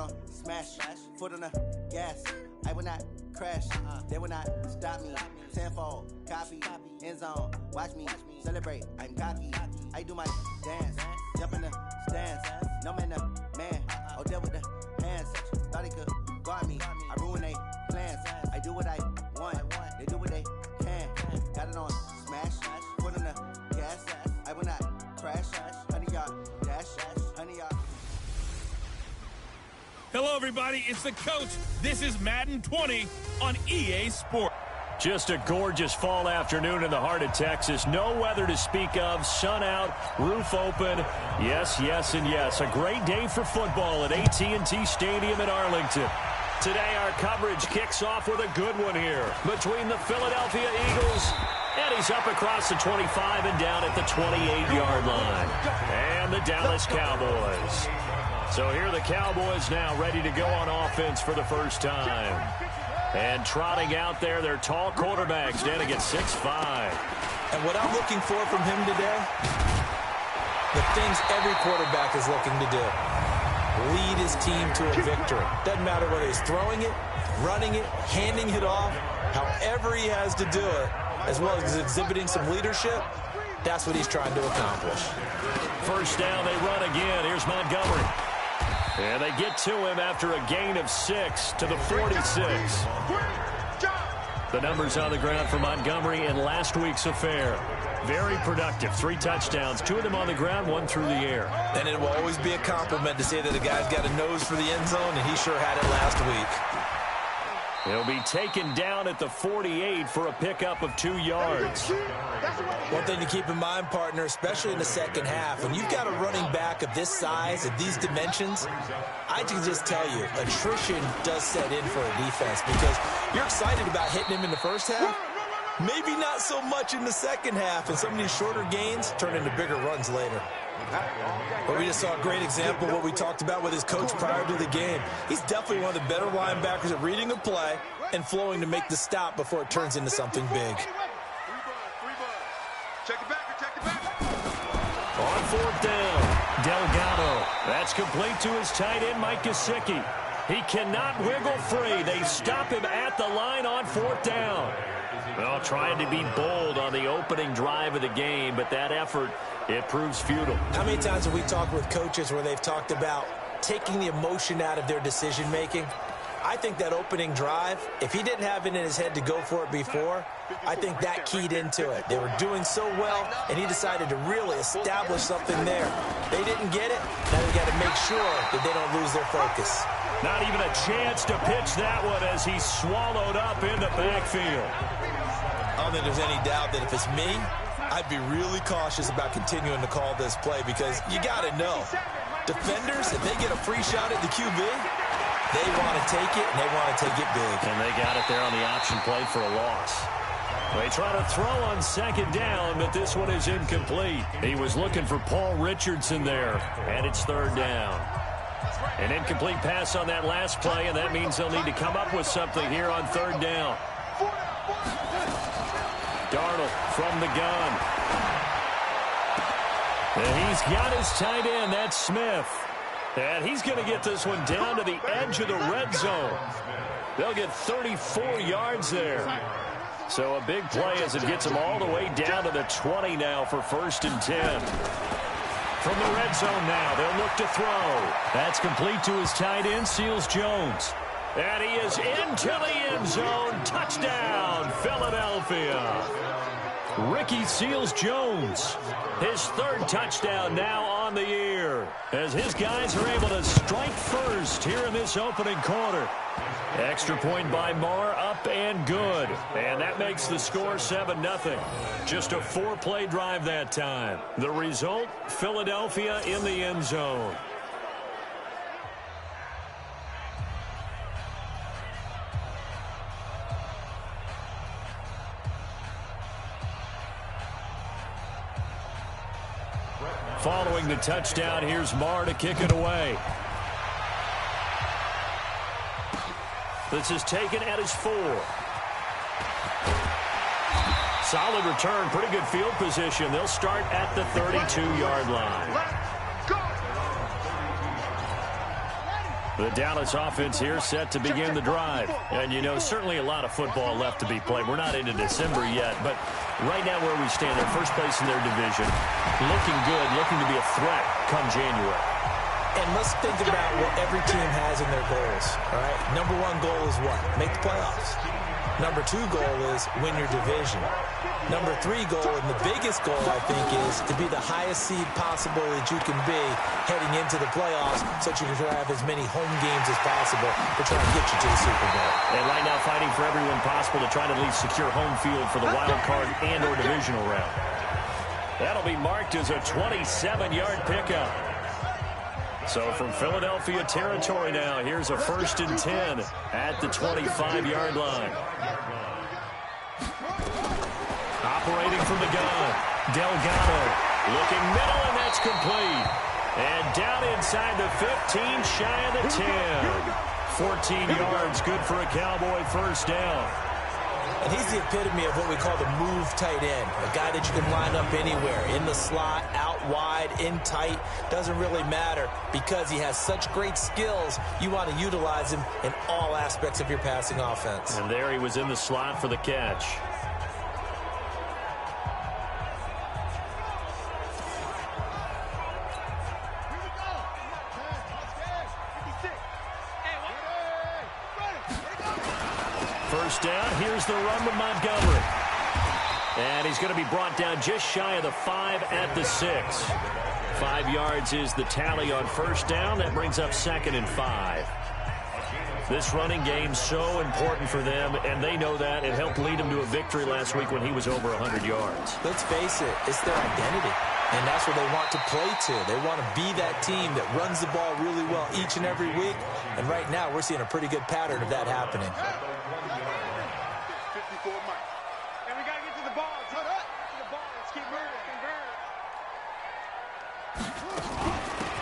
on smash, foot on the gas. I will not crash, they will not stop me. Tenfold, copy, end zone, watch me celebrate. I'm cocky, I do my dance, jump in the stands. No man, the man, oh there with the hands. Thought he could guard me, I ruin they plans. I do what I want, they do what they can. Got it on smash, foot on the gas. I will not crash, 100-yard dash, 100-yard. Hello, everybody. It's the coach. This is Madden 20 on EA Sports. Just a gorgeous fall afternoon in the heart of Texas. No weather to speak of. Sun out, roof open. Yes, yes, and yes. A great day for football at AT&T Stadium in Arlington. Today, our coverage kicks off with a good one here between the Philadelphia Eagles. And he's up across the 25 and down at the 28-yard line. And the Dallas Cowboys. So here are the Cowboys now ready to go on offense for the first time. And trotting out there, their tall quarterback standing at 6'5". And what I'm looking for from him today, the things every quarterback is looking to do. Lead his team to a victory. Doesn't matter whether he's throwing it, running it, handing it off, however he has to do it, as well as exhibiting some leadership, that's what he's trying to accomplish. First down, they run again. Here's Montgomery. And they get to him after a gain of 6 to the 46. The numbers on the ground for Montgomery in last week's affair. Very productive. 3 touchdowns, 2 of them on the ground, 1 through the air. And it will always be a compliment to say that a guy's got a nose for the end zone, and he sure had it last week. He'll be taken down at the 48 for a pickup of 2 yards. One thing to keep in mind, partner, especially in the second half, when you've got a running back of this size, of these dimensions, I can just tell you, attrition does set in for a defense because you're excited about hitting him in the first half, maybe not so much in the second half, and some of these shorter gains turn into bigger runs later. But we just saw a great example of what we talked about with his coach prior to the game. He's definitely one of the better linebackers at reading a play and flowing to make the stop before it turns into something big. Check it back. On 4th down, Delgado. That's complete to his tight end, Mike Gesicki. He cannot wiggle free. They stop him at the line on 4th down. Well, trying to be bold on the opening drive of the game, but that effort, it proves futile. How many times have we talked with coaches where they've talked about taking the emotion out of their decision-making? I think that opening drive, if he didn't have it in his head to go for it before, I think that keyed into it. They were doing so well, and he decided to really establish something there. They didn't get it. Now they got to make sure that they don't lose their focus. Not even a chance to pitch that one as he's swallowed up in the backfield. I don't think there's any doubt that if it's me, I'd be really cautious about continuing to call this play because you got to know, defenders, if they get a free shot at the QB, they want to take it, and they want to take it big. And they got it there on the option play for a loss. They try to throw on 2nd down, but this one is incomplete. He was looking for Paul Richardson there, and it's 3rd down. An incomplete pass on that last play, and that means they'll need to come up with something here on 3rd down. Darnold from the gun. And he's got his tight end, that's Smith. And he's going to get this one down to the edge of the red zone. They'll get 34 yards there. So a big play as it gets them all the way down to the 20 now for 1st and 10. From the red zone now, they'll look to throw. That's complete to his tight end, Seals Jones. And he is into the end zone. Touchdown, Philadelphia. Ricky Seals-Jones, his 3rd touchdown now on the year, as his guys are able to strike first here in this opening quarter. Extra point by Marr, up and good. And that makes the score 7-0. Just a 4-play drive that time. The result, Philadelphia in the end zone. Following the touchdown, here's Marr to kick it away. This is taken at his 4. Solid return, pretty good field position. They'll start at the 32-yard line. The Dallas offense here set to begin the drive. And, you know, certainly a lot of football left to be played. We're not into December yet, but right now where we stand, they're first place in their division. Looking good, looking to be a threat come January. And let's think about what every team has in their goals, all right? Number one goal is what? Make the playoffs. Number two goal is win your division. Number three goal, and the biggest goal, I think, is to be the highest seed possible that you can be heading into the playoffs so that you can have as many home games as possible to try and get you to the Super Bowl. And right now fighting for everyone possible to try to at least secure home field for the wild card and or divisional round. That'll be marked as a 27-yard pickup. So from Philadelphia territory now, here's a 1st and 10 at the 25-yard line. Operating from the gun, Delgado looking middle, and that's complete. And down inside the 15, shy of the 10. 14 yards, good for a Cowboy first down. And he's the epitome of what we call the move tight end, a guy that you can line up anywhere, in the slot, out wide, in tight, doesn't really matter because he has such great skills. You want to utilize him in all aspects of your passing offense. And there he was in the slot for the catch. First down, here's the run with Montgomery. And he's going to be brought down just shy of the 5 at the 6. 5 yards is the tally on first down. That brings up 2nd and 5. This running game so important for them, and they know that. It helped lead them to a victory last week when he was over 100 yards. Let's face it, it's their identity. And that's what they want to play to. They want to be that team that runs the ball really well each and every week. And right now, we're seeing a pretty good pattern of that happening. And we got to get to the ball. To the ball. Let's keep moving.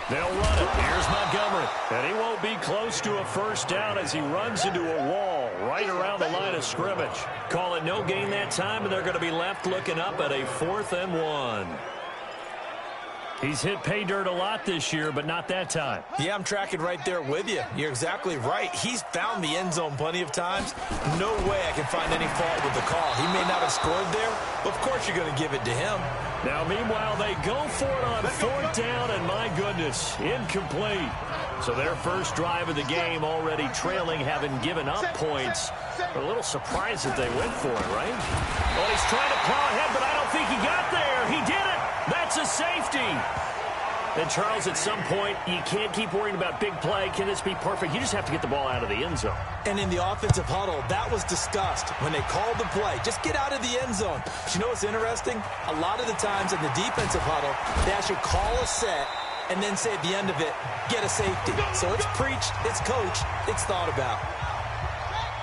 They'll run it. Here's Montgomery. And he won't be close to a first down as he runs into a wall right around the line of scrimmage. Call it no gain that time, and they're going to be left looking up at a 4th and 1. He's hit pay dirt a lot this year, but not that time. Yeah, I'm tracking right there with you. You're exactly right. He's found the end zone plenty of times. No way I can find any fault with the call. He may not have scored there, but of course you're going to give it to him. Now, meanwhile, they go for it on 4th down, and my goodness, incomplete. So their first drive of the game already trailing, having given up points. A little surprised that they went for it, right? Well, he's trying to plow ahead, but I don't think he got there. He did it. That's a safety. And, Charles, at some point, you can't keep worrying about big play. Can this be perfect? You just have to get the ball out of the end zone. And in the offensive huddle, that was discussed when they called the play. Just get out of the end zone. But you know what's interesting? A lot of the times in the defensive huddle, they actually call a set and then say at the end of it, get a safety. So it's preached, it's coached, it's thought about.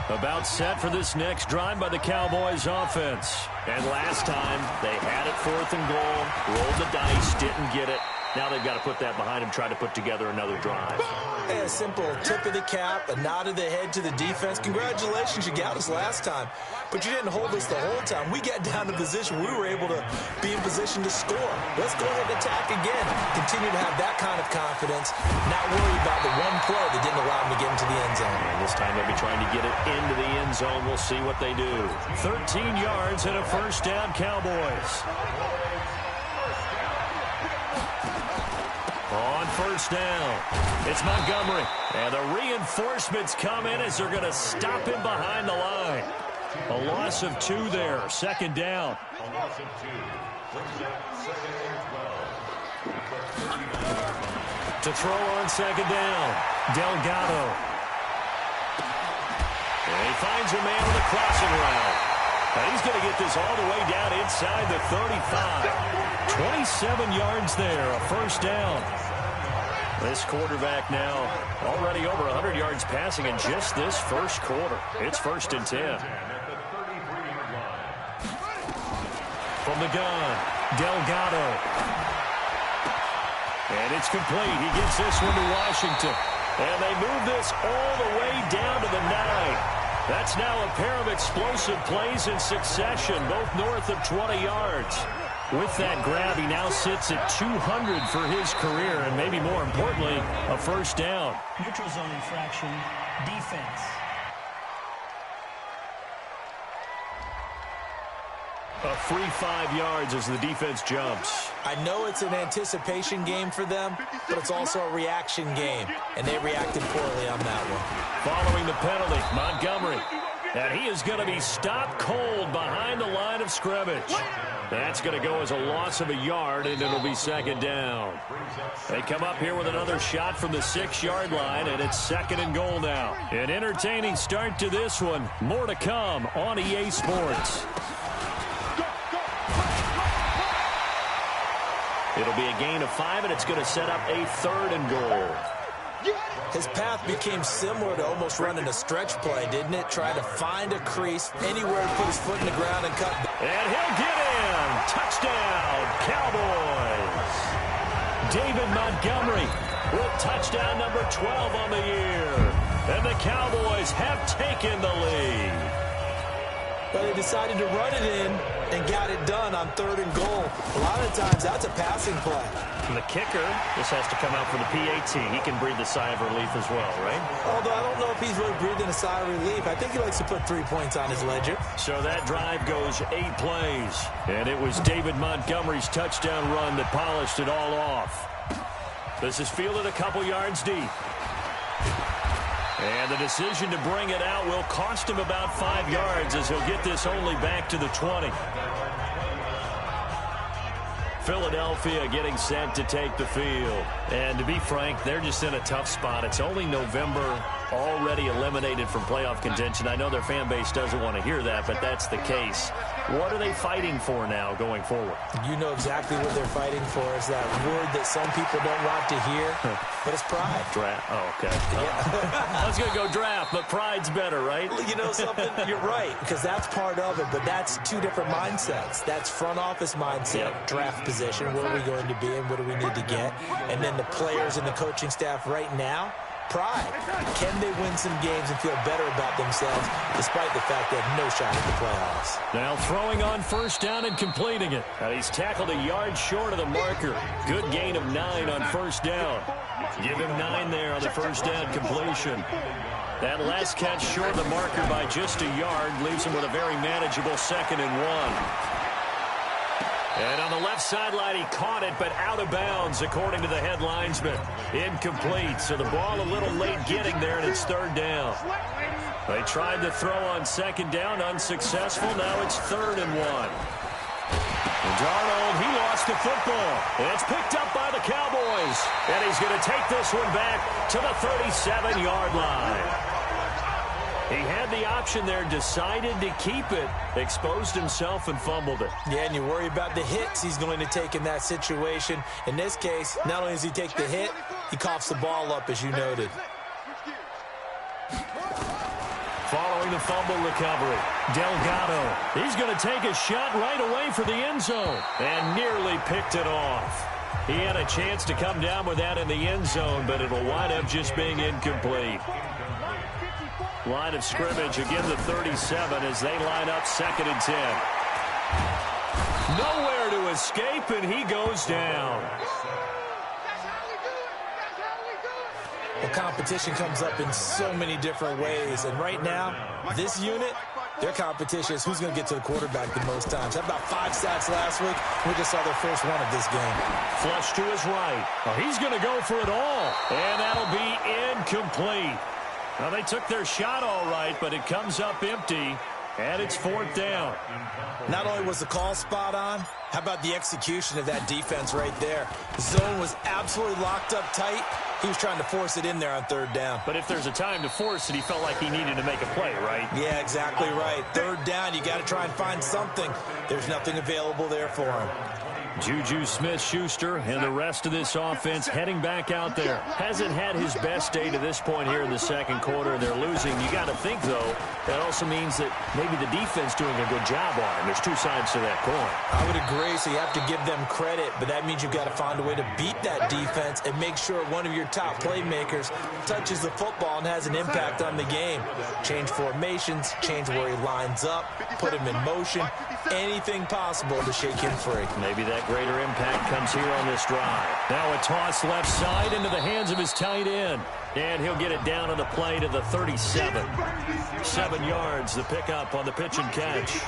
About set for this next drive by the Cowboys offense. And last time, they had it 4th and goal, rolled the dice, didn't get it. Now they've got to put that behind them, try to put together another drive. Hey, a simple tip of the cap, a nod of the head to the defense. Congratulations, you got us last time. But you didn't hold us the whole time. We got down to position. We were able to be in position to score. Let's go ahead and attack again. Continue to have that kind of confidence, not worry about the one play that didn't allow them to get into the end zone. And this time they'll be trying to get it into the end zone. We'll see what they do. 13 yards and a first down, Cowboys. On first down, it's Montgomery. And the reinforcements come in as they're going to stop him behind the line. A loss of 2 there, 2nd down. To throw on 2nd down, Delgado. And he finds a man with a crossing route. And he's going to get this all the way down inside the 35. 27 yards there, a first down. This quarterback now already over 100 yards passing in just this first quarter. It's 1st and 10. From the gun, Delgado. And it's complete. He gets this one to Washington. And they move this all the way down to the 9. That's now a pair of explosive plays in succession, both north of 20 yards. With that grab, he now sits at 200 for his career, and maybe more importantly, a first down. Neutral zone infraction, defense. A free 5 yards as the defense jumps. I know it's an anticipation game for them, but it's also a reaction game, and they reacted poorly on that one. Following the penalty, Montgomery. And he is going to be stopped cold behind the line of scrimmage. That's going to go as a loss of a yard, and it'll be second down. They come up here with another shot from the 6-yard line, and it's second and goal now. An entertaining start to this one. More to come on EA Sports. It'll be a gain of 5, and it's going to set up a third and goal. His path became similar to almost running a stretch play, didn't it? Trying to find a crease, anywhere to put his foot in the ground and cut. And he'll get in. Touchdown, Cowboys. David Montgomery with touchdown number 12 on the year. And the Cowboys have taken the lead. But they decided to run it in and got it done on third and goal. A lot of times, that's a passing play. And the kicker just has to come out for the PAT. He can breathe a sigh of relief as well, right? Although I don't know if he's really breathing a sigh of relief. I think he likes to put 3 points on his ledger. So that drive goes 8 plays. And it was David Montgomery's touchdown run that polished it all off. This is fielded a couple yards deep. And the decision to bring it out will cost him about 5 yards as he'll get this only back to the 20. Philadelphia getting set to take the field. And to be frank, they're just in a tough spot. It's only November, already eliminated from playoff contention. I know their fan base doesn't want to hear that, but that's the case. What are they fighting for now going forward? You know exactly what they're fighting for. Is that word that some people don't want to hear, but it's pride. Draft. Oh, okay. Yeah. I was going to go draft, but pride's better, right? You know something? You're right, because that's part of it, but that's 2 different mindsets. That's front office mindset, draft position, where are we going to be and what do we need to get? And then the players and the coaching staff right now, pride. Can they win some games and feel better about themselves despite the fact they have no shot at the playoffs? Now throwing on first down and completing it. He's tackled a yard short of the marker. Good gain of 9 on first down. Give him 9 there on the first down completion. That last catch short of the marker by just a yard leaves him with a very manageable second and 1. And on the left sideline, he caught it, but out of bounds, according to the head linesman. Incomplete, so the ball a little late getting there, and it's third down. They tried to throw on second down, unsuccessful. Now it's third and 1. And Darnold, he lost the football. And it's picked up by the Cowboys. And he's going to take this one back to the 37-yard line. He had the option there, decided to keep it, exposed himself and fumbled it. Yeah, and you worry about the hits he's going to take in that situation. In this case, not only does he take the hit, he coughs the ball up, as you noted. Following the fumble recovery, Delgado. He's going to take a shot right away for the end zone and nearly picked it off. He had a chance to come down with that in the end zone, but it'll wind up just being incomplete. Line of scrimmage, again the 37 as they line up second and 10. Nowhere to escape, and he goes down. Well, competition comes up in so many different ways, and right now, this unit, their competition is who's going to get to the quarterback the most times. How about 5 sacks last week? We just saw their first one of this game. Flush to his right. Oh, he's going to go for it all, and that'll be incomplete. Well, they took their shot all right, but it comes up empty, and it's fourth down. Not only was the call spot on, how about the execution of that defense right there? The zone was absolutely locked up tight. He was trying to force it in there on third down. But if there's a time to force it, he felt like he needed to make a play, right? Yeah, exactly right. Third down, you got to try and find something. There's nothing available there for him. Juju Smith-Schuster and the rest of this offense heading back out there. Hasn't had his best day to this point here in the second quarter. They're losing. You got to think, though, that also means that maybe the defense doing a good job on him. There's two sides to that coin. I would agree, so you have to give them credit, but that means you've got to find a way to beat that defense and make sure one of your top playmakers touches the football and has an impact on the game. Change formations, change where he lines up, put him in motion, anything possible to shake him free. Maybe that greater impact comes here on this drive. Now a toss left side into the hands of his tight end. And he'll get it down on the play to the 37. 7 yards, the pickup on the pitch and catch.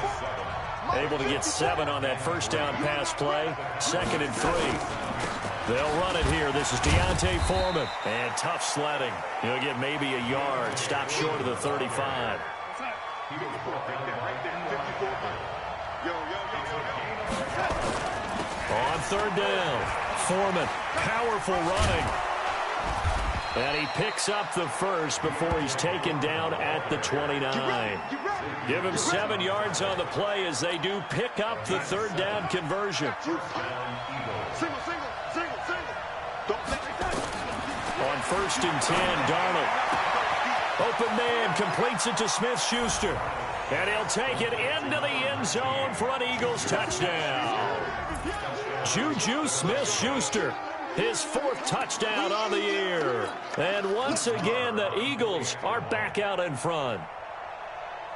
Able to get 7 on that first down pass play. 2nd and 3. They'll run it here. This is Deontay Foreman. And tough sledding. He'll get maybe a yard. Stop short of the 35. On 3rd down, Foreman, powerful running. And he picks up the first before he's taken down at the 29. Give him 7 yards on the play as they do pick up the 3rd down conversion. On 1st and 10, Darnold. Open man, completes it to Smith-Schuster. And he'll take it into the end zone for an Eagles touchdown. Juju Smith-Schuster, his 4th touchdown on the year. And once again, the Eagles are back out in front.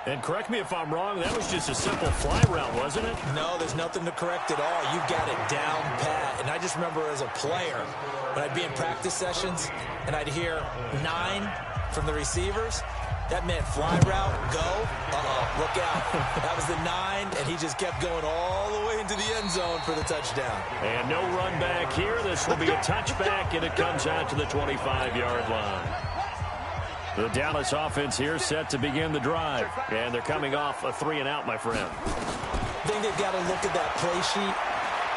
And correct me if I'm wrong, that was just a simple fly route, wasn't it? No, there's nothing to correct at all. You've got it down pat. And I just remember as a player, when I'd be in practice sessions and I'd hear 9 from the receivers, that meant fly route, go, look out. That was the 9, and he just kept going all the way into the end zone for the touchdown. And no run back here. This will be a touchback, and it comes out to the 25-yard line. The Dallas offense here set to begin the drive, and they're coming off a 3-and-out, my friend. I think they've got to look at that play sheet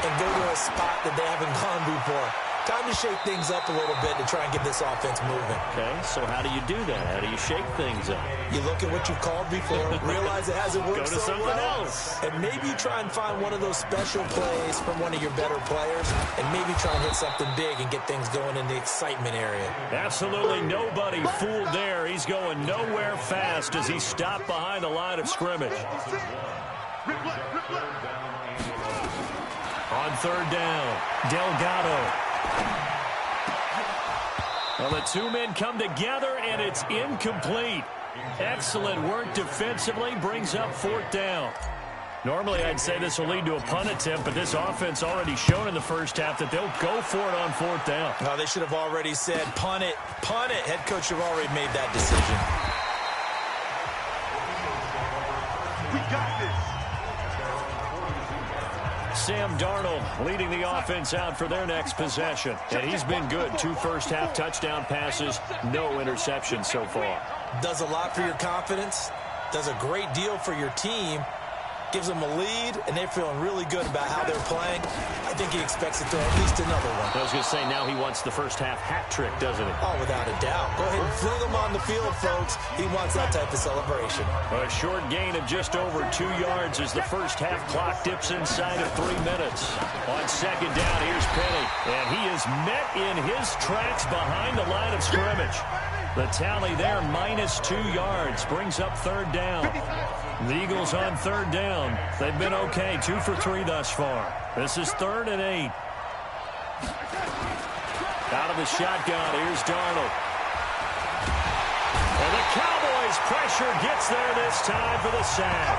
and go to a spot that they haven't gone before. Time to shake things up a little bit to try and get this offense moving. Okay, so how do you do that? How do you shake things up? You look at what you've called before, realize it hasn't worked so something well, else. And maybe you try and find one of those special plays from one of your better players, and maybe try and hit something big and get things going in the excitement area. Absolutely nobody fooled there. He's going nowhere fast as he stopped behind the line of scrimmage. On 3rd down, Delgado. Well, the 2 men come together, and it's incomplete. Excellent work defensively, brings up 4th down. Normally, I'd say this will lead to a punt attempt, but this offense already shown in the first half that they'll go for it on 4th down. Well, they should have already said, punt it, punt it. Head coach should have already made that decision. We got this. Sam Darnold leading the offense out for their next possession. And he's been good. 2 first-half touchdown passes, no interceptions so far. Does a lot for your confidence, does a great deal for your team, gives them a lead, and they're feeling really good about how they're playing. I think he expects to throw at least another one. I was going to say, now he wants the first-half hat trick, doesn't he? Oh, without a doubt. Go ahead and fling him on the field, folks. He wants that type of celebration. A short gain of just over 2 yards as the first-half clock dips inside of 3 minutes. On 2nd down, here's Penny, and he is met in his tracks behind the line of scrimmage. The tally there, -2 yards, brings up 3rd down. The Eagles on 3rd down. They've been okay, 2 for 3 thus far. This is 3rd and 8. Out of the shotgun, here's Darnold. And the Cowboys' pressure gets there this time for the sack.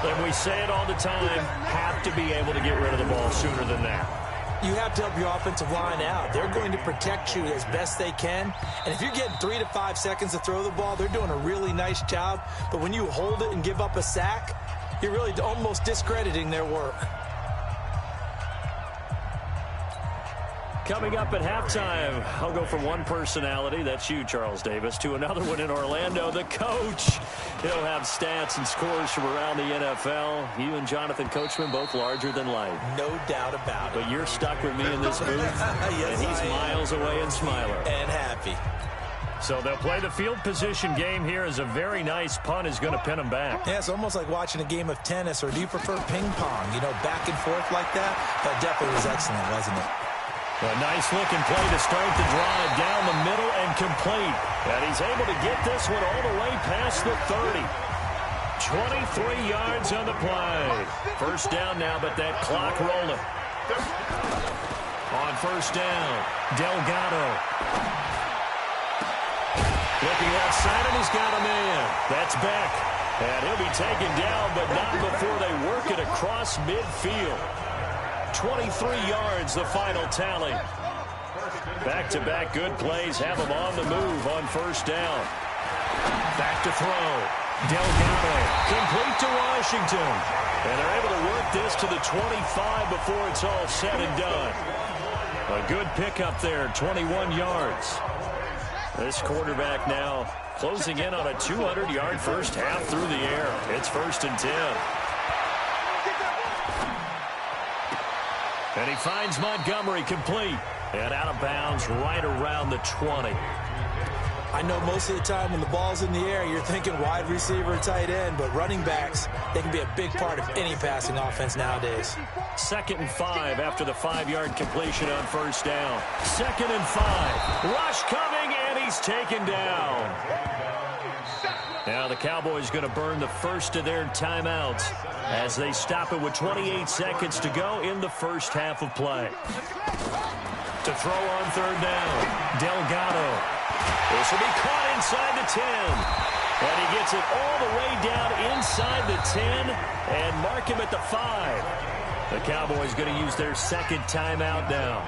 And we say it all the time, have to be able to get rid of the ball sooner than that. You have to help your offensive line out. They're going to protect you as best they can. And if you're getting 3 to 5 seconds to throw the ball, they're doing a really nice job. But when you hold it and give up a sack, you're really almost discrediting their work. Coming up at halftime, I'll go from one personality, that's you, Charles Davis, to another one in Orlando, the coach. He'll have stats and scores from around the NFL. You and Jonathan Coachman, both larger than life. No doubt about it. But you're stuck with me in this booth, yes, and he's miles away and smiling. And happy. So they'll play the field position game here as a very nice punt is going to pin them back. Yeah, it's almost like watching a game of tennis, or do you prefer ping pong? You know, back and forth like that? That definitely was excellent, wasn't it? A nice-looking play to start the drive down the middle and complete. And he's able to get this one all the way past the 30. 23 yards on the play. First down now, but that clock rolling. On first down, Delgado. Looking outside, and he's got a man. That's Beck. And he'll be taken down, but not before they work it across midfield. 23 yards, the final tally. Back-to-back good plays have him on the move on first down. Back to throw. Delgado, complete to Washington. And they're able to work this to the 25 before it's all said and done. A good pickup there, 21 yards. This quarterback now closing in on a 200-yard first half through the air. It's 1st and 10. And he finds Montgomery complete. And out of bounds right around the 20. I know most of the time when the ball's in the air, you're thinking wide receiver, tight end, but running backs, they can be a big part of any passing offense nowadays. 2nd and 5 after the 5-yard completion on first down. 2nd and 5. Rush coming, and he's taken down. Now the Cowboys going to burn the first of their timeouts as they stop it with 28 seconds to go in the first half of play. To throw on 3rd down, Delgado. This will be caught inside the 10. And he gets it all the way down inside the 10 and mark him at the 5. The Cowboys going to use their 2nd timeout now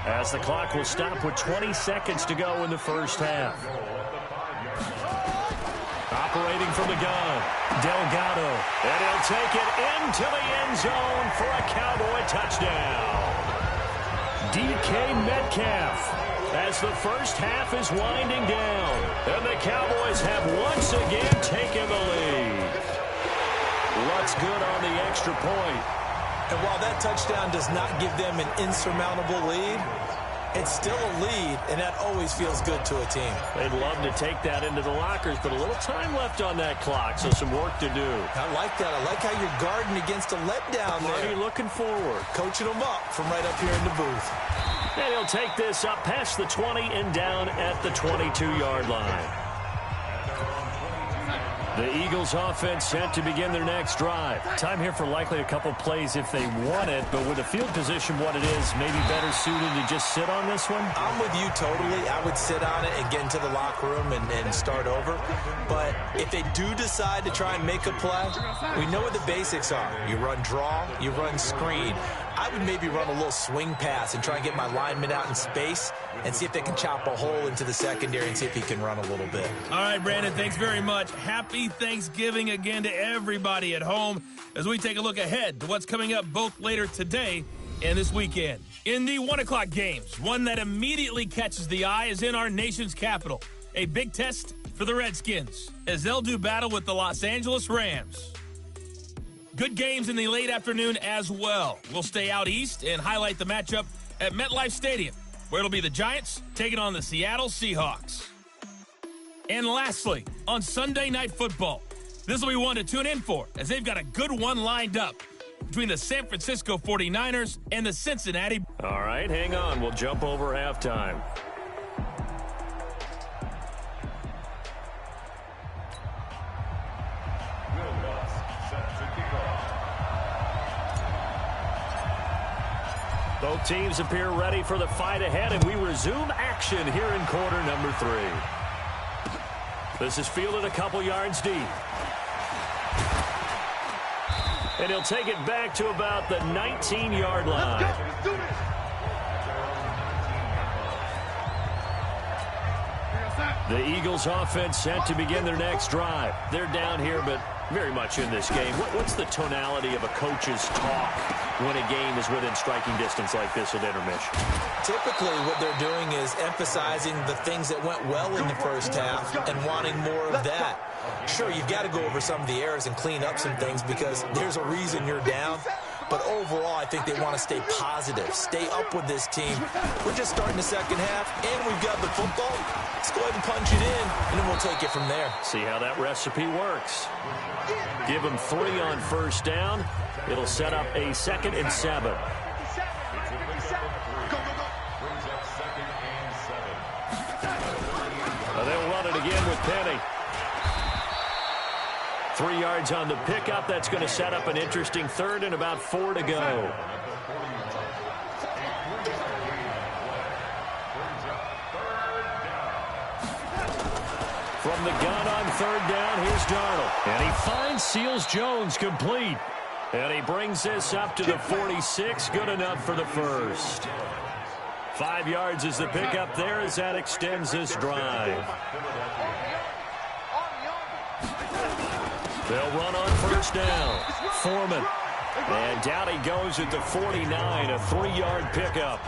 as the clock will stop with 20 seconds to go in the first half. Operating from the gun, Delgado. And he'll take it into the end zone for a Cowboy touchdown. DK Metcalf. As the first half is winding down, and the Cowboys have once again taken the lead. Looks good on the extra point. And while that touchdown does not give them an insurmountable lead, it's still a lead, and that always feels good to a team. They'd love to take that into the lockers, but a little time left on that clock, so some work to do. I like that. I like how you're guarding against a letdown there. Marty looking forward. Coaching them up from right up here in the booth. And he'll take this up past the 20 and down at the 22-yard line. The Eagles offense set to begin their next drive. Time here for likely a couple plays if they want it, but with the field position what it is, maybe better suited to just sit on this one? I'm with you totally. I would sit on it and get into the locker room and start over. But if they do decide to try and make a play, we know what the basics are. You run draw, you run screen. I would maybe run a little swing pass and try and get my lineman out in space and see if they can chop a hole into the secondary and see if he can run a little bit. All right, Brandon, thanks very much. Happy Thanksgiving again to everybody at home as we take a look ahead to what's coming up both later today and this weekend. In the 1 o'clock games, one that immediately catches the eye is in our nation's capital. A big test for the Redskins as they'll do battle with the Los Angeles Rams. Good games in the late afternoon as well. We'll stay out east and highlight the matchup at MetLife Stadium, where it'll be the Giants taking on the Seattle Seahawks. And lastly, on Sunday Night Football, this will be one to tune in for, as they've got a good one lined up between the San Francisco 49ers and the Cincinnati. All right, hang on. We'll jump over halftime. Both teams appear ready for the fight ahead, and we resume action here in quarter number 3. This is fielded a couple yards deep. And he'll take it back to about the 19-yard line. Let's do this. The Eagles offense set to begin their next drive. They're down here, but very much in this game. What's the tonality of a coach's talk when a game is within striking distance like this at intermission? Typically, what they're doing is emphasizing the things that went well in the first half and wanting more of that. Sure, you've got to go over some of the errors and clean up some things because there's a reason you're down. But overall, I think they want to stay positive, stay up with this team. We're just starting the second half, and we've got the football. Let's go ahead and punch it in, and then we'll take it from there. See how that recipe works. Give them 3 on first down. It'll set up a 2nd and 7. They'll run it again with Penny. 3 yards on the pickup. That's going to set up an interesting 3rd and about 4 to go. From the gun on 3rd down, here's Darnold. And he finds Seals-Jones complete. And he brings this up to the 46. Good enough for the first. 5 yards is the pickup there as that extends this drive. They'll run on first down. Foreman. And down he goes at the 49, a 3-yard pickup.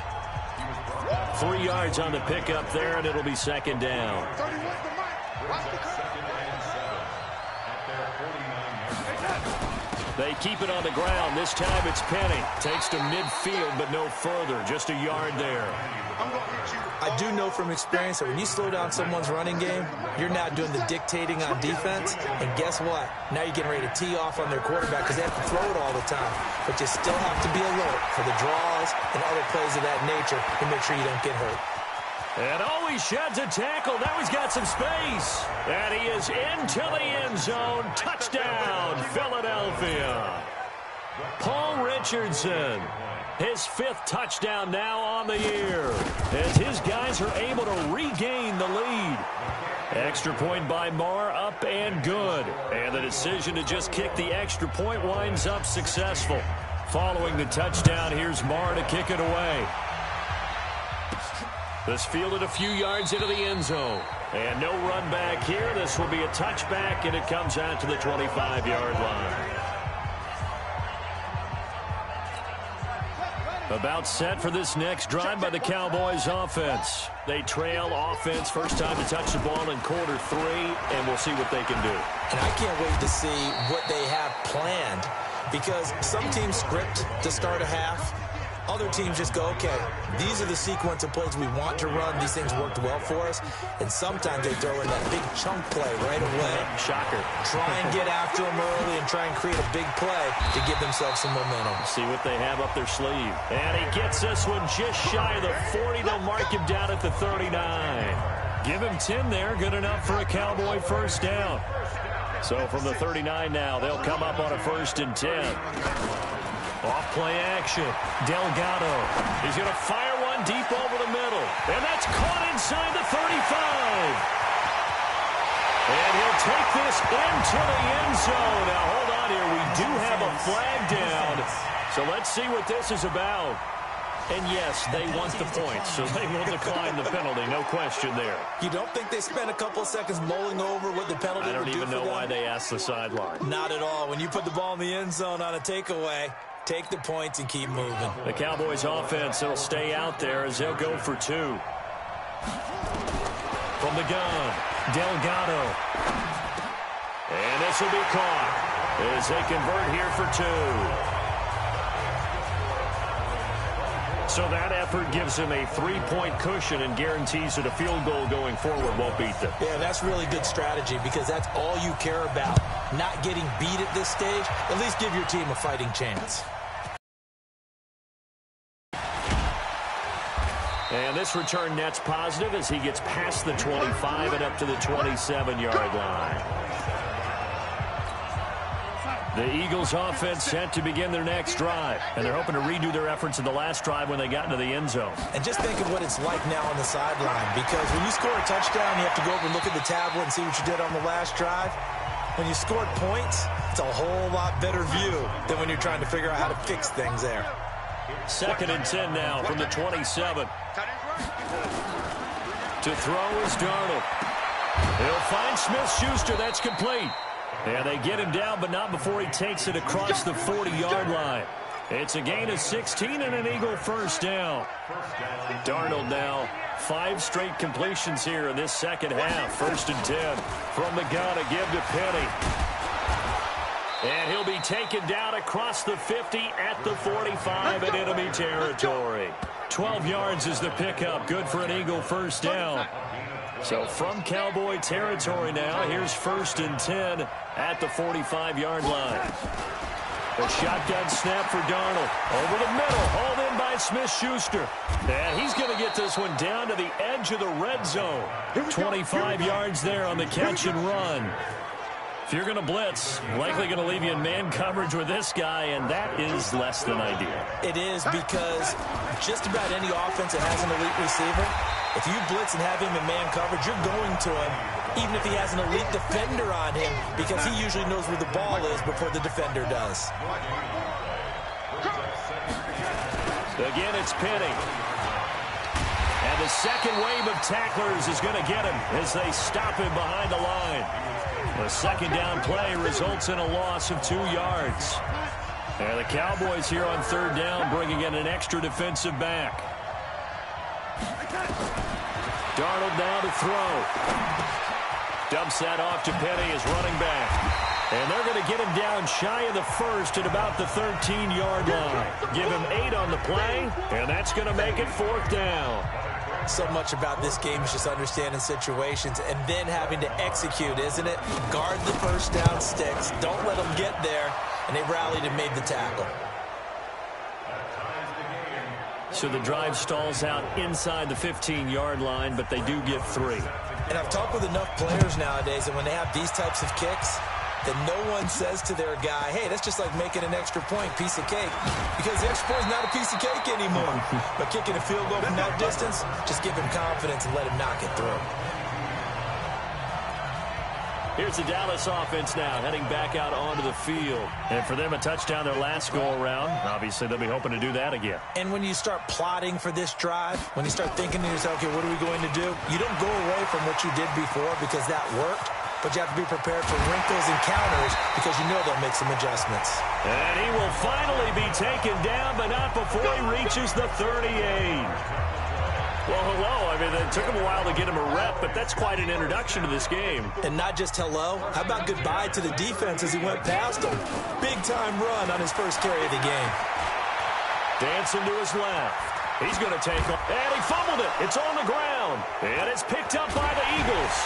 3 yards on the pickup there, and it'll be 2nd down. They keep it on the ground. This time it's Penny. Takes to midfield, but no further. Just a yard there. I do know from experience that when you slow down someone's running game, you're not doing the dictating on defense. And guess what? Now you're getting ready to tee off on their quarterback because they have to throw it all the time. But you still have to be alert for the draws and other plays of that nature to make sure you don't get hurt. And he sheds a tackle. Now he's got some space. And he is into the end zone. Touchdown, Philadelphia. Paul Richardson. His 5th touchdown now on the year. As his guys are able to regain the lead. Extra point by Marr, up and good. And the decision to just kick the extra point winds up successful. Following the touchdown, here's Marr to kick it away. This fielded a few yards into the end zone. And no run back here. This will be a touchback, and it comes out to the 25-yard line. About set for this next drive by the Cowboys offense. They trail offense, first time to touch the ball in quarter 3, and we'll see what they can do. And I can't wait to see what they have planned, because some teams script to start a half. Other teams just go, okay, these are the sequence of plays we want to run. These things worked well for us. And sometimes they throw in that big chunk play right away. Shocker. Try and get after them early and try and create a big play to give themselves some momentum. See what they have up their sleeve. And he gets this one just shy of the 40. They'll mark him down at the 39. Give him 10 there. Good enough for a Cowboy first down. So from the 39 now, they'll come up on a 1st and 10. Off play action. Delgado. He's going to fire one deep over the middle. And that's caught inside the 35. And he'll take this into the end zone. Now, hold on here. We do have a flag down. So let's see what this is about. And yes, they want the points, so they will decline the penalty. No question there. You don't think they spent a couple of seconds mulling over what the penalty would do for them? I don't even know why they asked the sideline. Not at all. When you put the ball in the end zone on a takeaway, take the points and keep moving. The Cowboys offense will stay out there as they'll go for 2. From the gun, Delgado. And this will be caught as they convert here for 2. So that effort gives him a 3-point cushion and guarantees that a field goal going forward won't beat them. Yeah, that's really good strategy because that's all you care about. Not getting beat at this stage. At least give your team a fighting chance. And this return net's positive as he gets past the 25 and up to the 27-yard line. The Eagles offense set to begin their next drive. And they're hoping to redo their efforts in the last drive when they got into the end zone. And just think of what it's like now on the sideline. Because when you score a touchdown, you have to go over and look at the tablet and see what you did on the last drive. When you scored points, it's a whole lot better view than when you're trying to figure out how to fix things there. 2nd and 10 now from the 27. To throw is Darnold. He'll find Smith-Schuster. That's complete. And they get him down, but not before he takes it across the 40-yard line. It's a gain of 16 and an Eagle first down. Darnold now 5 straight completions here in this second half. 1st and 10 from the gun to give to Penny. And he'll be taken down across the 50 at the 45 in enemy territory. 12 yards is the pickup. Good for an Eagle first down. So from Cowboy territory now, here's 1st and 10 at the 45-yard line. A shotgun snap for Darnold. Over the middle, hauled in by Smith-Schuster. And he's going to get this one down to the edge of the red zone. 25 yards there on the catch and run. If you're going to blitz, likely going to leave you in man coverage with this guy, and that is less than ideal. It is, because just about any offense that has an elite receiver, if you blitz and have him in man coverage, you're going to him, even if he has an elite defender on him, because he usually knows where the ball is before the defender does. Again, it's Penny. And the second wave of tacklers is going to get him as they stop him behind the line. The second down play results in a loss of 2 yards. And the Cowboys here on 3rd down bringing in an extra defensive back. Darnold now to throw. Dumps that off to Penny as running back. And they're going to get him down shy of the 1st at about the 13-yard line. Give him 8 on the play, and that's going to make it 4th down. So much about this game is just understanding situations and then having to execute, isn't it? Guard the first down sticks. Don't let them get there. And they rallied and made the tackle. So the drive stalls out inside the 15-yard line, but they do get 3. And I've talked with enough players nowadays, and when they have these types of kicks, that no one says to their guy, hey, that's just like making an extra point, piece of cake. Because the extra point is not a piece of cake anymore. But kicking a field goal from that distance, just give him confidence and let him knock it through. Here's the Dallas offense now, heading back out onto the field. And for them, a touchdown their last go-around. Obviously, they'll be hoping to do that again. And when you start plotting for this drive, when you start thinking to yourself, okay, what are we going to do? You don't go away from what you did before because that worked. But you have to be prepared for wrinkles and counters because you know they'll make some adjustments. And he will finally be taken down, but not before he reaches the 38. Well, hello. I mean, it took him a while to get him a rep, but that's quite an introduction to this game. And not just hello. How about goodbye to the defense as he went past him? Big-time run on his first carry of the game. Dancing to his left. He's going to take off. And he fumbled it. It's on the ground. And it's picked up by the Eagles.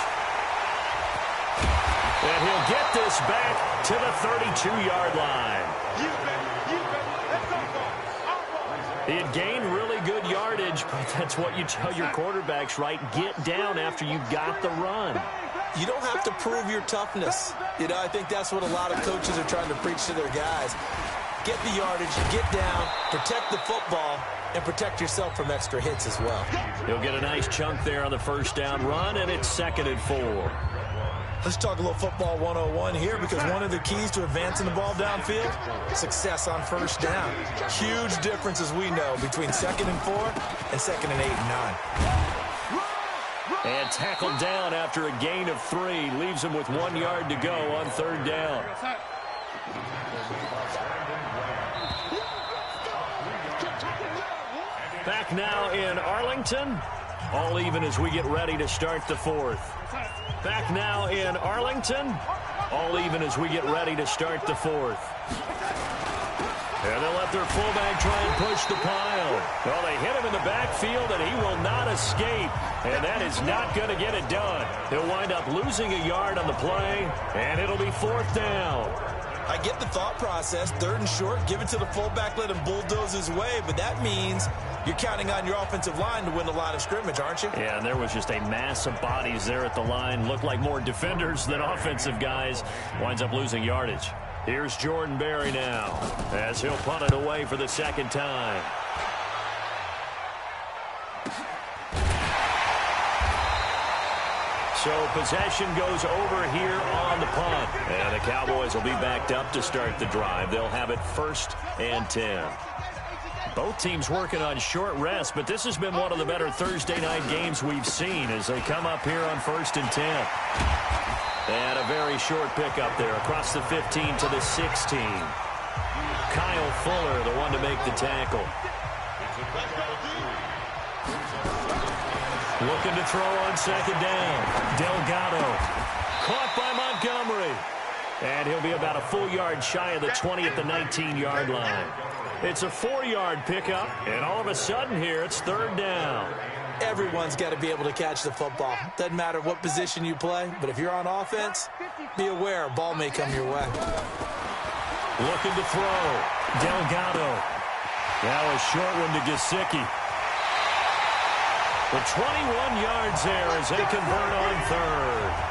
And he'll get this back to the 32-yard line. He had gained really good yardage, but that's what you tell your quarterbacks, right? Get down after you got the run. You don't have to prove your toughness. You know, I think that's what a lot of coaches are trying to preach to their guys. Get the yardage, get down, protect the football, and protect yourself from extra hits as well. He'll get a nice chunk there on the first down run, and it's 2nd and 4. Let's talk a little football 101 here, because one of the keys to advancing the ball downfield, success on first down. Huge difference, as we know, between 2nd and 4 and 2nd and 8 and 9. And tackled down after a gain of 3. Leaves him with 1 yard to go on 3rd down. Back now in Arlington. All even as we get ready to start the 4th. Back now in Arlington. All even as we get ready to start the 4th. And they'll let their fullback try and push the pile. Well, they hit him in the backfield, and he will not escape. And that is not going to get it done. He'll wind up losing a yard on the play, and it'll be 4th down. I get the thought process. 3rd and short, give it to the fullback, let him bulldoze his way. But that means you're counting on your offensive line to win the line of scrimmage, aren't you? Yeah, and there was just a mass of bodies there at the line. Looked like more defenders than offensive guys. Winds up losing yardage. Here's Jordan Berry now as he'll punt it away for the 2nd time. So possession goes over here on the punt. And the Cowboys will be backed up to start the drive. They'll have it 1st and 10. Both teams working on short rest, but this has been one of the better Thursday night games we've seen as they come up here on 1st and 10. And a very short pickup there across the 15 to the 16. Kyle Fuller, the one to make the tackle. Looking to throw on 2nd down. Delgado. Caught by Montgomery. And he'll be about a full yard shy of the 20 at the 19-yard line. It's a 4-yard pickup, and all of a sudden here, it's third down. Everyone's got to be able to catch the football. Doesn't matter what position you play, but if you're on offense, be aware a ball may come your way. Looking to throw. Delgado. Now a short one to Gesicki. The 21 yards there as they convert on third.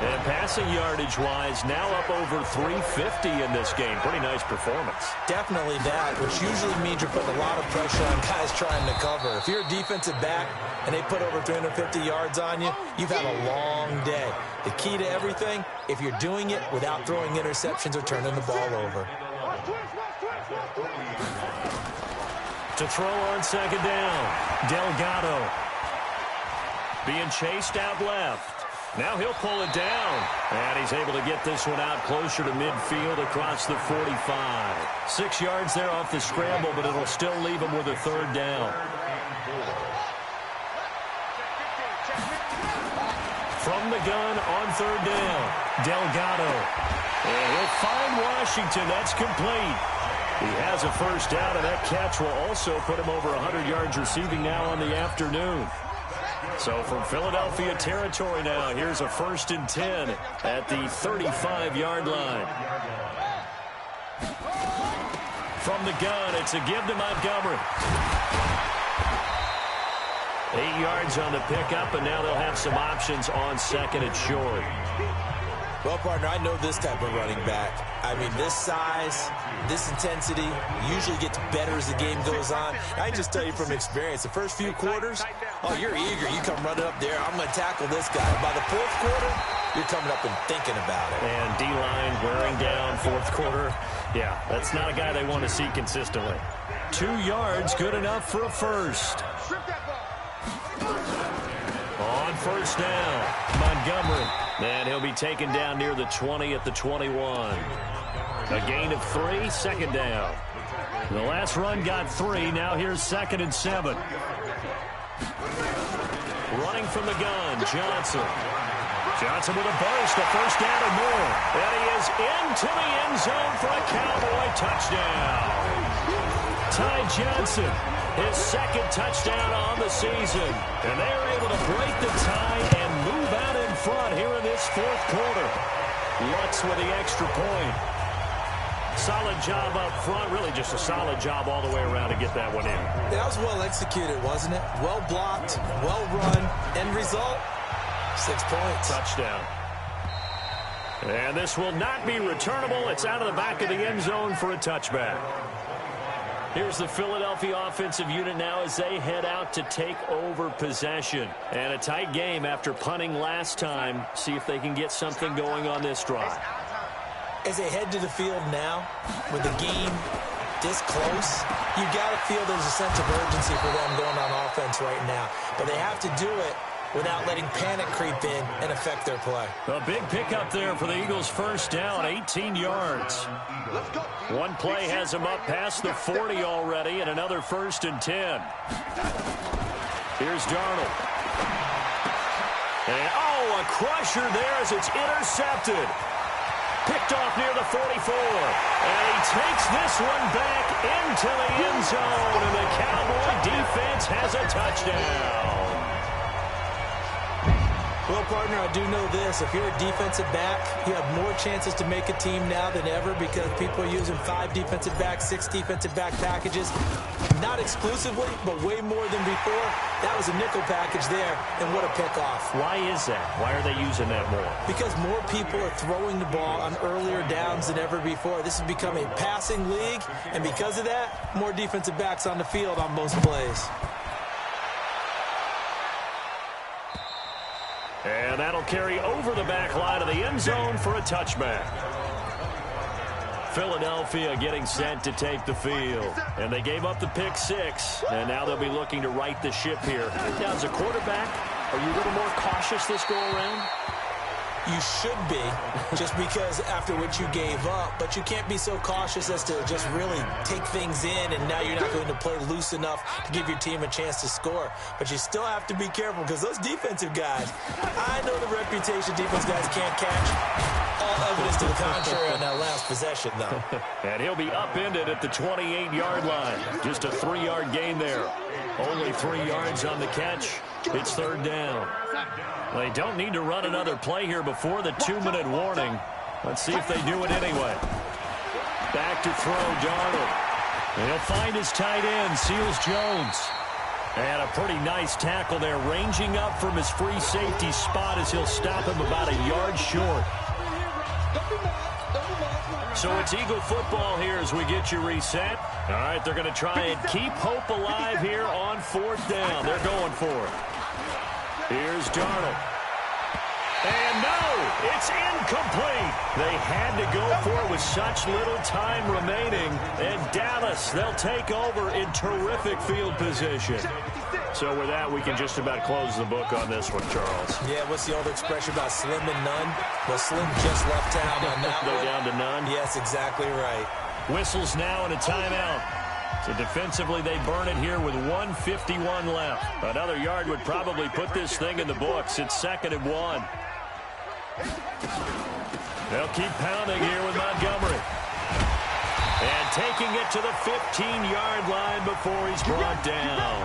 And passing yardage-wise, now up over 350 in this game. Pretty nice performance. Definitely that, which usually means you're putting a lot of pressure on guys trying to cover. If you're a defensive back and they put over 350 yards on you, you've had a long day. The key to everything, if you're doing it without throwing interceptions or turning the ball over. To throw on second down, Delgado. Being chased out left. Now he'll pull it down. And he's able to get this one out closer to midfield across the 45. 6 yards there off the scramble, but it'll still leave him with a third down. From the gun on third down, Delgado. And he'll find Washington. That's complete. He has a first down, and that catch will also put him over 100 yards receiving now on the afternoon. So from Philadelphia territory now, here's a 1st and 10 at the 35-yard line. From the gun, it's a give to Montgomery. 8 yards on the pickup, and now they'll have some options on second and short. Well, partner, I know this type of running back. I mean, this size, this intensity usually gets better as the game goes on. I can just tell you from experience, the first few quarters, oh, you're eager. You come running up there, I'm going to tackle this guy. By the fourth quarter, you're coming up and thinking about it. And D-line wearing down fourth quarter. Yeah, that's not a guy they want to see consistently. 2 yards, good enough for a first. On first down, Montgomery. And he'll be taken down near the 20 at the 21. A gain of 3, second down. The last run got 3. Now here's 2nd and 7. Running from the gun, Johnson. Johnson with a burst, a first down or more. And he is into the end zone for a Cowboy touchdown. Ty Johnson, his 2nd touchdown on the season. And they are able to break the tie and move out in front here in this fourth quarter. Lutz with the extra point. Solid job up front, really just a solid job all the way around to get that one in. That was well executed, wasn't it? Well blocked, well run. End result, 6 points. Touchdown. And this will not be returnable. It's out of the back of the end zone for a touchback. Here's the Philadelphia offensive unit now as they head out to take over possession. And a tight game after punting last time. See if they can get something going on this drive. As they head to the field now, with the game this close, you got to feel there's a sense of urgency for them going on offense right now. But they have to do it without letting panic creep in and affect their play. A big pickup there for the Eagles' first down, 18 yards. One play has them up past the 40 already, and another 1st and 10. Here's Darnold. And, a crusher there as it's intercepted. Picked off near the 44. And he takes this one back into the end zone, and the Cowboy defense has a touchdown. Well, partner, I do know this. If you're a defensive back, you have more chances to make a team now than ever because people are using 5 defensive backs, 6 defensive back packages. Not exclusively, but way more than before. That was a nickel package there, and what a pickoff. Why is that? Why are they using that more? Because more people are throwing the ball on earlier downs than ever before. This has become a passing league, and because of that, more defensive backs on the field on most plays. And that'll carry over the back line of the end zone for a touchback. Philadelphia getting set to take the field. And they gave up the pick 6. And now they'll be looking to right the ship here. Now, as a quarterback, are you a little more cautious this go around? You should be, just because after what you gave up, but you can't be so cautious as to just really take things in, and now you're not going to play loose enough to give your team a chance to score. But you still have to be careful, because those defensive guys, I know the reputation defense guys can't catch. All evidence to the contrary on that last possession, though. And he'll be upended at the 28-yard line. Just a 3-yard gain there. Only 3 yards on the catch. It's third down. They don't need to run another play here before the 2-minute warning. Let's see if they do it anyway. Back to throw, Darnold. He'll find his tight end, Seals Jones. And a pretty nice tackle there, ranging up from his free safety spot as he'll stop him about a yard short. So it's Eagle football here as we get you reset. All right, they're going to try and keep hope alive here on fourth down. They're going for it. Here's Darnold. And no, it's incomplete. They had to go for it with such little time remaining. And Dallas, they'll take over in terrific field position. So with that, we can just about close the book on this one, Charles. Yeah, what's the old expression about slim and none? Well, Slim just left town on that one. They're down to none? Yes, exactly right. Whistles now and a timeout. So defensively, they burn it here with 1:51 left. Another yard would probably put this thing in the books. It's 2nd and 1. They'll keep pounding here with Montgomery. And taking it to the 15-yard line before he's brought down.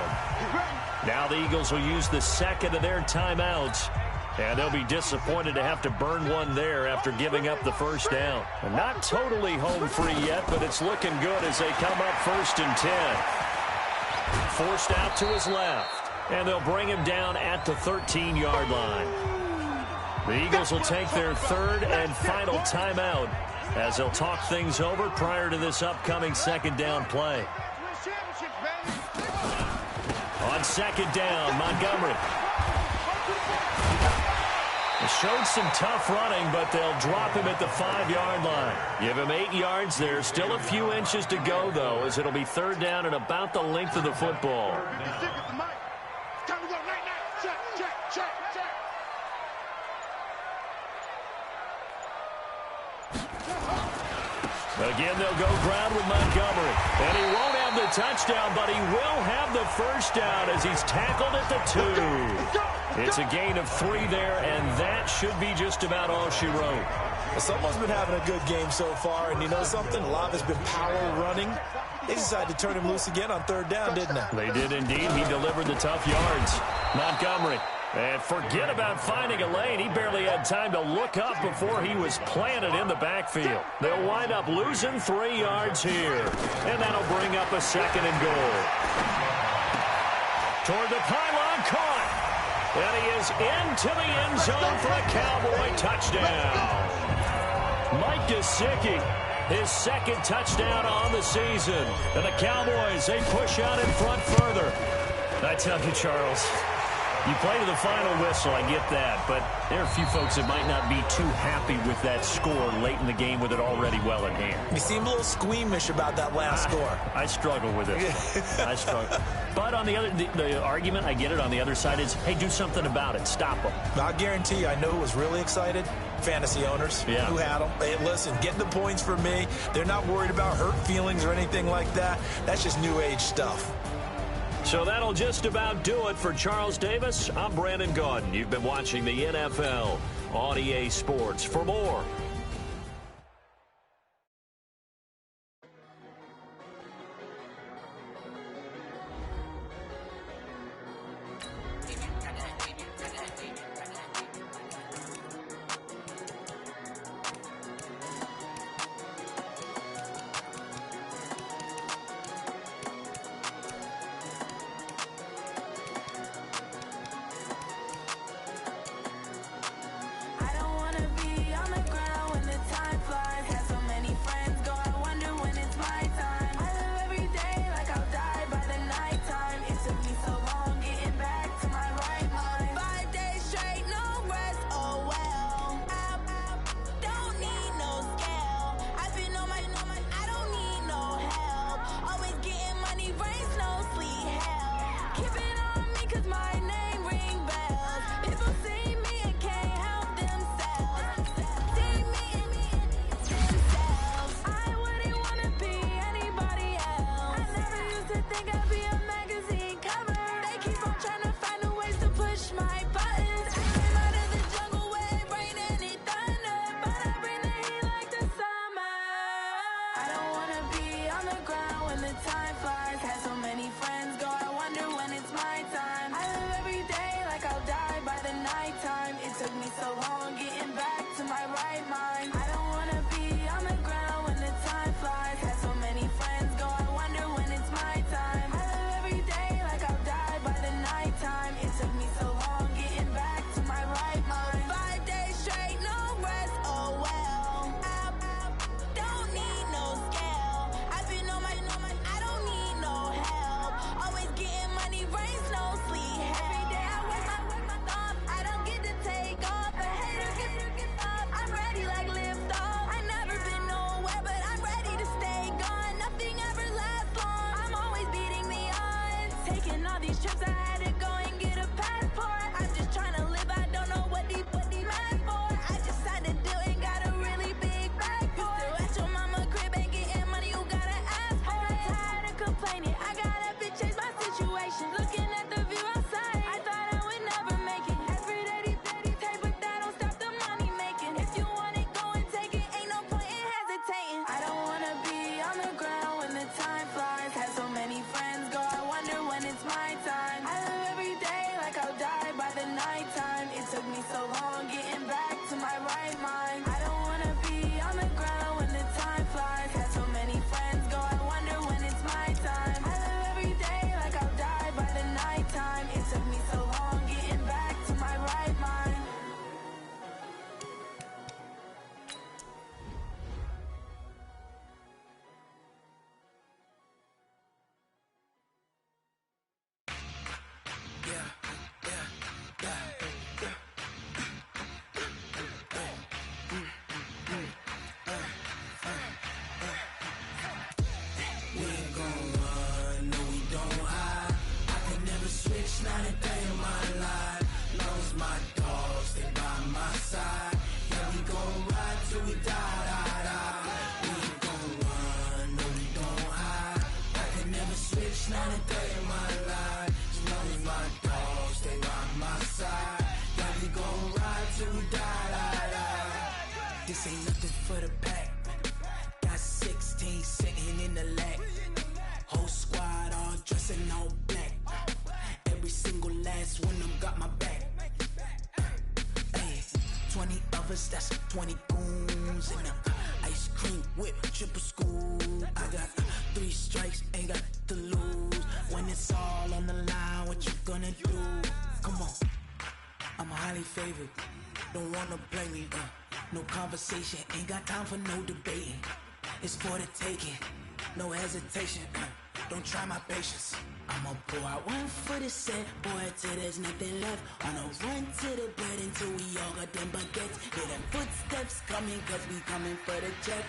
Now the Eagles will use the second of their timeouts. And they'll be disappointed to have to burn one there after giving up the first down. And not totally home free yet, but it's looking good as they come up 1st and 10. Forced out to his left. And they'll bring him down at the 13-yard line. The Eagles will take their 3rd and final timeout as they'll talk things over prior to this upcoming 2nd down play. On 2nd down, Montgomery. They showed some tough running, but they'll drop him at the 5-yard line. Give him 8 yards there. Still a few inches to go, though, as it'll be 3rd down and about the length of the football. Again, they'll go ground with Montgomery. And he won't have the touchdown, but he will have the first down as he's tackled at the 2. It's a gain of 3 there, and that should be just about all she wrote. Well, someone's been having a good game so far, and you know something? A lot has been power running. They decided to turn him loose again on 3rd down, didn't they? They did indeed. He delivered the tough yards. Montgomery. And forget about finding a lane. He barely had time to look up before he was planted in the backfield. They'll wind up losing 3 yards here. And that'll bring up a 2nd and goal. Toward the pylon, caught. And he is into the end zone for a Cowboy touchdown. Mike Gesicki, his 2nd touchdown on the season. And the Cowboys, they push out in front further. I tell you, Charles, you play to the final whistle, I get that, but there are a few folks that might not be too happy with that score late in the game with it already well at hand. You seem a little squeamish about that last score. I struggle with it. I struggle. But on the other, the argument, I get it, on the other side is, hey, do something about it. Stop them. I guarantee you, I know who was really excited. Fantasy owners who had them. Hey, listen, getting the points for me. They're not worried about hurt feelings or anything like that. That's just new age stuff. So that'll just about do it for Charles Davis. I'm Brandon Gaudin. You've been watching the NFL on EA Sports. For more, I don't wanna be on the ground. stay by my side. Yeah, we gon' ride till we die. We ain't gon' run, no, we don't hide. I can never switch, not a day in my life. As long as my dogs stay by my side. Yeah, we gon' ride till we die. This ain't nothing for the pack. Got 16 sitting in the lap. Whole squad all dressing all black. Every single last one of them got my back. Hey, 20 of us, that's 20 goons. And ice cream whip, triple scoop. I got 3 strikes, ain't got to lose. When it's all on the line, what you gonna do? Come on, I'm highly favored. Don't wanna blame me, no conversation, ain't got time for no debating. It's for the taking, no hesitation. Don't try my patience. I'ma pour out one for the set, boy, till there's nothing left. On a run to the bed until we all got them baguettes. Hear them footsteps coming, cause we coming for the check.